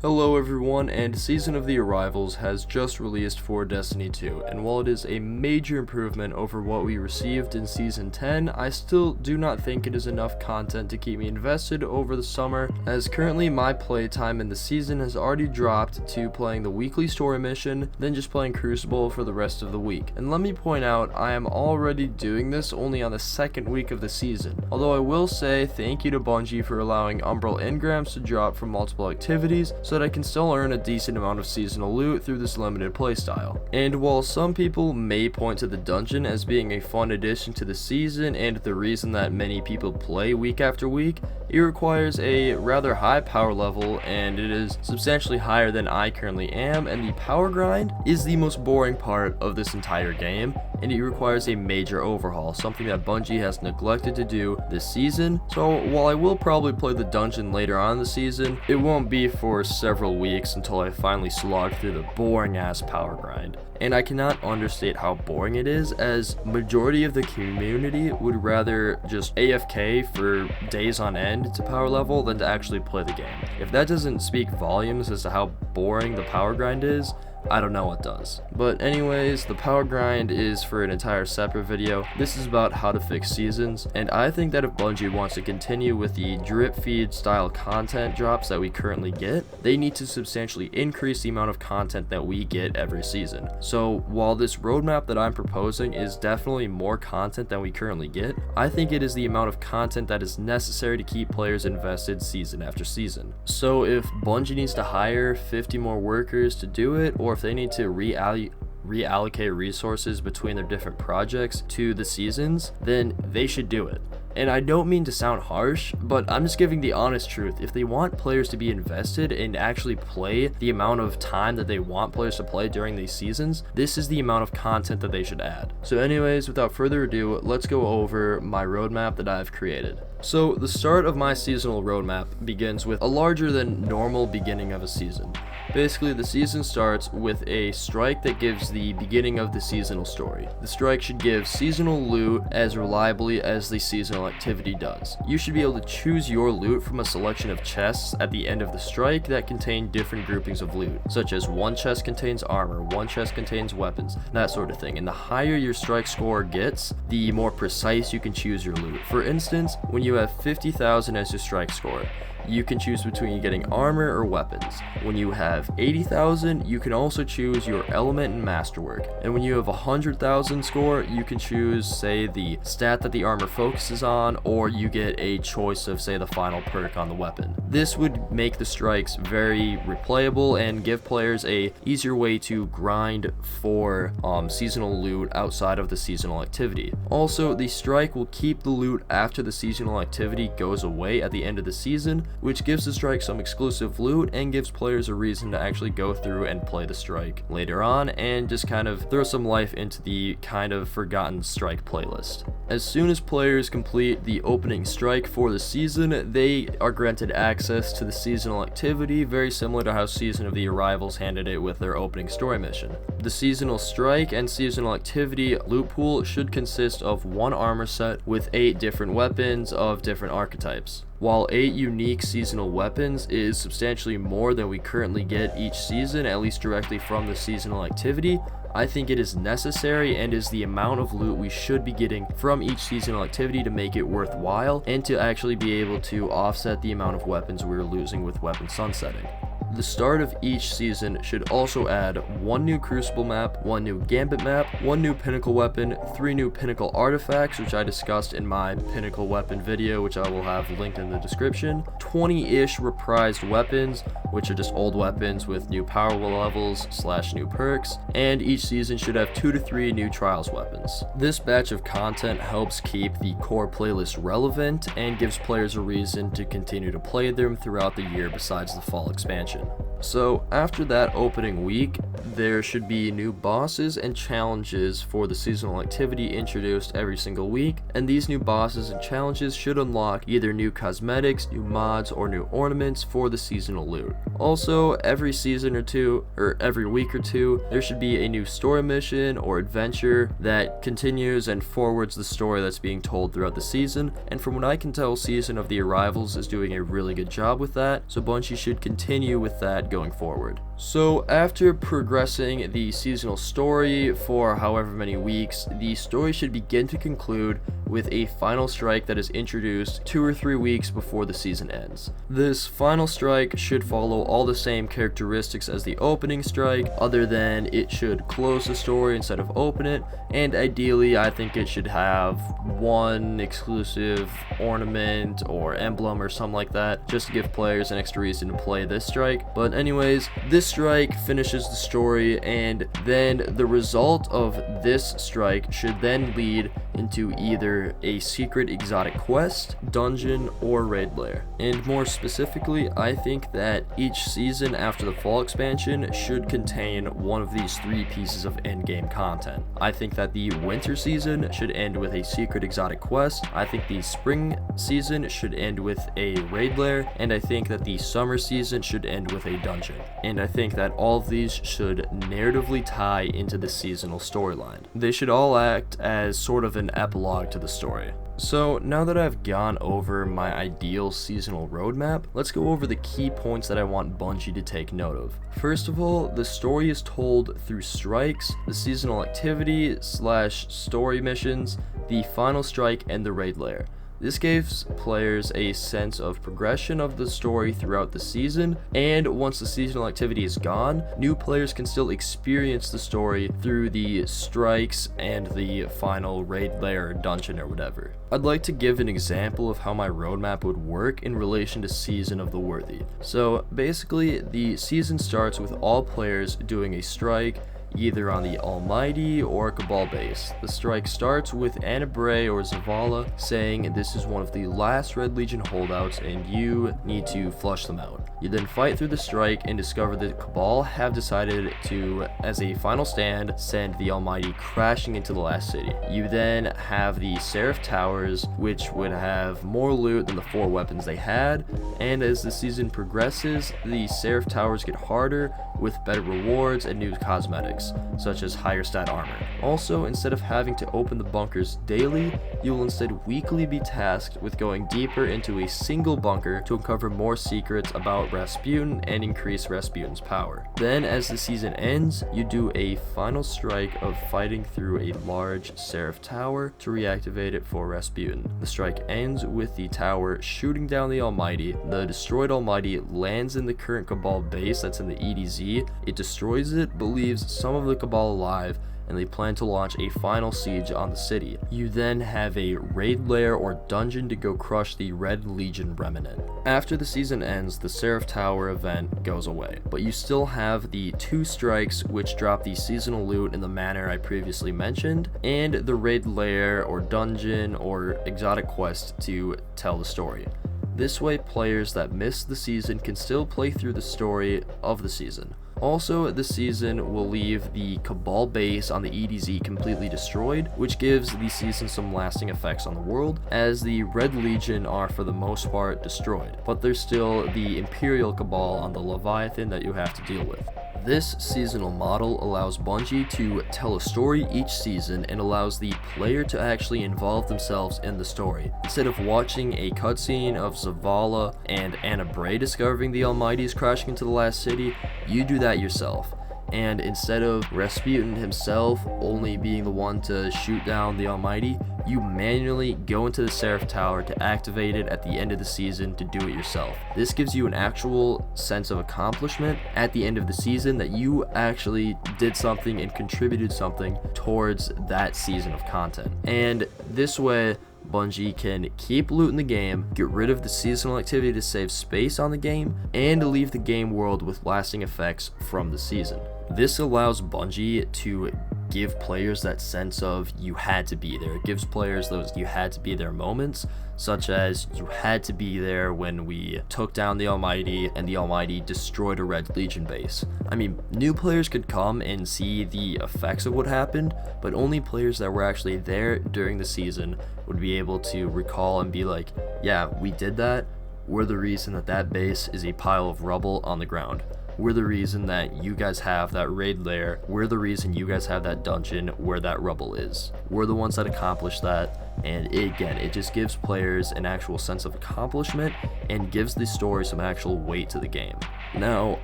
Hello everyone, and Season of the Arrivals has just released for Destiny 2, and while it is a major improvement over what we received in Season 10, I still do not think it is enough content to keep me invested over the summer, as currently my playtime in the season has already dropped to playing the weekly story mission, then just playing Crucible for the rest of the week. And let me point out, I am already doing this only on the second week of the season, although I will say thank you to Bungie for allowing Umbral engrams to drop from multiple activities, so that I can still earn a decent amount of seasonal loot through this limited playstyle. And while some people may point to the dungeon as being a fun addition to the season and the reason that many people play week after week, it requires a rather high power level, and it is substantially higher than I currently am, and the power grind is the most boring part of this entire game, and it requires a major overhaul, something that Bungie has neglected to do this season. So while I will probably play the dungeon later on in the season, it won't be for several weeks until I finally slog through the boring ass power grind. And I cannot understate how boring it is, as majority of the community would rather just AFK for days on end to power level than to actually play the game. If that doesn't speak volumes as to how boring the power grind is, I don't know what does. But anyways, the power grind is for an entire separate video. This is about how to fix seasons, and I think that if Bungie wants to continue with the drip feed style content drops that we currently get, they need to substantially increase the amount of content that we get every season. So while this roadmap that I'm proposing is definitely more content than we currently get, I think it is the amount of content that is necessary to keep players invested season after season. So if Bungie needs to hire 50 more workers to do it, or if they need to reallocate resources between their different projects to the seasons, then they should do it. And I don't mean to sound harsh, but I'm just giving the honest truth. If they want players to be invested and actually play the amount of time that they want players to play during these seasons, this is the amount of content that they should add. So anyways, without further ado, let's go over my roadmap that I've created. So the start of my seasonal roadmap begins with a larger than normal beginning of a season. Basically, the season starts with a strike that gives the beginning of the seasonal story. The strike should give seasonal loot as reliably as the seasonal activity does. You should be able to choose your loot from a selection of chests at the end of the strike that contain different groupings of loot, such as one chest contains armor, one chest contains weapons, that sort of thing. And the higher your strike score gets, the more precise you can choose your loot. For instance, when you have 50,000 as your strike score, you can choose between getting armor or weapons. When you have 80,000, you can also choose your element and masterwork. And when you have 100,000 score, you can choose, say, the stat that the armor focuses on, or you get a choice of, say, the final perk on the weapon. This would make the strikes very replayable and give players a easier way to grind for seasonal loot outside of the seasonal activity. Also, the strike will keep the loot after the seasonal activity goes away at the end of the season, which gives the strike some exclusive loot and gives players a reason to actually go through and play the strike later on, and just kind of throw some life into the kind of forgotten strike playlist. As soon as players complete the opening strike for the season, they are granted access to the seasonal activity, very similar to how Season of the Arrivals handled it with their opening story mission. The seasonal strike and seasonal activity loot pool should consist of one armor set with 8 different weapons of different archetypes. While 8 unique seasonal weapons is substantially more than we currently get each season, at least directly from the seasonal activity, I think it is necessary and is the amount of loot we should be getting from each seasonal activity to make it worthwhile and to actually be able to offset the amount of weapons we're losing with weapon sunsetting. The start of each season should also add 1 new Crucible map, 1 new Gambit map, 1 new Pinnacle weapon, 3 new Pinnacle artifacts, which I discussed in my Pinnacle weapon video, which I will have linked in the description, 20-ish reprised weapons, which are just old weapons with new power levels / new perks, and each season should have 2 to 3 new Trials weapons. This batch of content helps keep the core playlist relevant and gives players a reason to continue to play them throughout the year besides the fall expansion. So after that opening week, there should be new bosses and challenges for the seasonal activity introduced every single week, and these new bosses and challenges should unlock either new cosmetics, new mods, or new ornaments for the seasonal loot. Also, every season or two, or every week or two, there should be a new story mission or adventure that continues and forwards the story that's being told throughout the season, and from what I can tell, Season of the Arrivals is doing a really good job with that, so Bungie should continue with that going forward. So after progressing the seasonal story for however many weeks, the story should begin to conclude with a final strike that is introduced 2 or 3 weeks before the season ends. This final strike should follow all the same characteristics as the opening strike, other than it should close the story instead of open it, and ideally I think it should have one exclusive ornament or emblem or something like that, just to give players an extra reason to play this strike. But anyways, this strike finishes the story, and then the result of this strike should then lead into either a secret exotic quest, dungeon, or raid lair. And more specifically, I think that each season after the fall expansion should contain one of these 3 pieces of endgame content. I think that the winter season should end with a secret exotic quest, I think the spring season should end with a raid lair, and I think that the summer season should end with a dungeon. And I think that all of these should narratively tie into the seasonal storyline. They should all act as sort of an epilogue to the story. So now that I've gone over my ideal seasonal roadmap, let's go over the key points that I want Bungie to take note of. First of all, the story is told through strikes, the seasonal activity / story missions, the final strike, and the raid lair. This gives players a sense of progression of the story throughout the season, and once the seasonal activity is gone, new players can still experience the story through the strikes and the final raid lair or dungeon or whatever. I'd like to give an example of how my roadmap would work in relation to Season of the Worthy. So basically, the season starts with all players doing a strike, either on the Almighty or Cabal base. The strike starts with Anna Bray or Zavala saying this is one of the last Red Legion holdouts and you need to flush them out. You then fight through the strike and discover that Cabal have decided to, as a final stand, send the Almighty crashing into the last city. You then have the Seraph Towers, which would have more loot than the 4 weapons they had, and as the season progresses, the Seraph Towers get harder with better rewards and new cosmetics, such as higher stat armor. Also, instead of having to open the bunkers daily, you will instead weekly be tasked with going deeper into a single bunker to uncover more secrets about Rasputin and increase Rasputin's power. Then, as the season ends, you do a final strike of fighting through a large Seraph Tower to reactivate it for Rasputin. The strike ends with the tower shooting down the Almighty. The destroyed Almighty lands in the current Cabal base that's in the EDZ. It destroys it, but leaves some of the Cabal alive, and they plan to launch a final siege on the city. You then have a raid lair or dungeon to go crush the Red Legion remnant. After the season ends, the Seraph Tower event goes away, but you still have the 2 strikes which drop the seasonal loot in the manner I previously mentioned, and the raid lair or dungeon or exotic quest to tell the story. This way, players that missed the season can still play through the story of the season. Also, the season will leave the Cabal base on the EDZ completely destroyed, which gives the season some lasting effects on the world, as the Red Legion are for the most part destroyed, but there's still the Imperial Cabal on the Leviathan that you have to deal with. This seasonal model allows Bungie to tell a story each season and allows the player to actually involve themselves in the story. Instead of watching a cutscene of Zavala and Anna Bray discovering the Almighty's crashing into the last city, you do that yourself. And instead of Rasputin himself only being the one to shoot down the Almighty, you manually go into the Seraph Tower to activate it at the end of the season to do it yourself. This gives you an actual sense of accomplishment at the end of the season that you actually did something and contributed something towards that season of content. And this way, Bungie can keep loot in the game, get rid of the seasonal activity to save space on the game, and leave the game world with lasting effects from the season. This allows Bungie to give players that sense of you had to be there. It gives players those you had to be there moments, such as you had to be there when we took down the Almighty and the Almighty destroyed a Red Legion base. I mean, new players could come and see the effects of what happened, but only players that were actually there during the season would be able to recall and be like, yeah, we did that. we're the reason that that base is a pile of rubble on the ground. We're the reason that you guys have that raid lair. We're the reason you guys have that dungeon where that rubble is. We're the ones that accomplished that, and it just gives players an actual sense of accomplishment and gives the story some actual weight to the game. Now,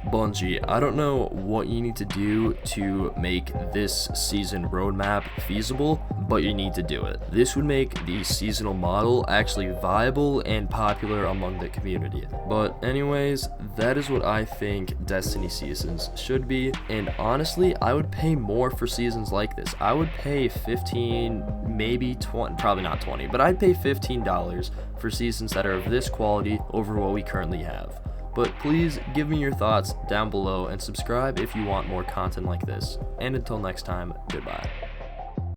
Bungie, I don't know what you need to do to make this season roadmap feasible, but you need to do it. This would make the seasonal model actually viable and popular among the community. But anyways, that is what I think Destiny seasons should be, and honestly, I would pay more for seasons like this. I would pay 15, maybe 20, probably not 20, but I'd pay $15 for seasons that are of this quality over what we currently have. But please give me your thoughts down below and subscribe if you want more content like this. And until next time, goodbye.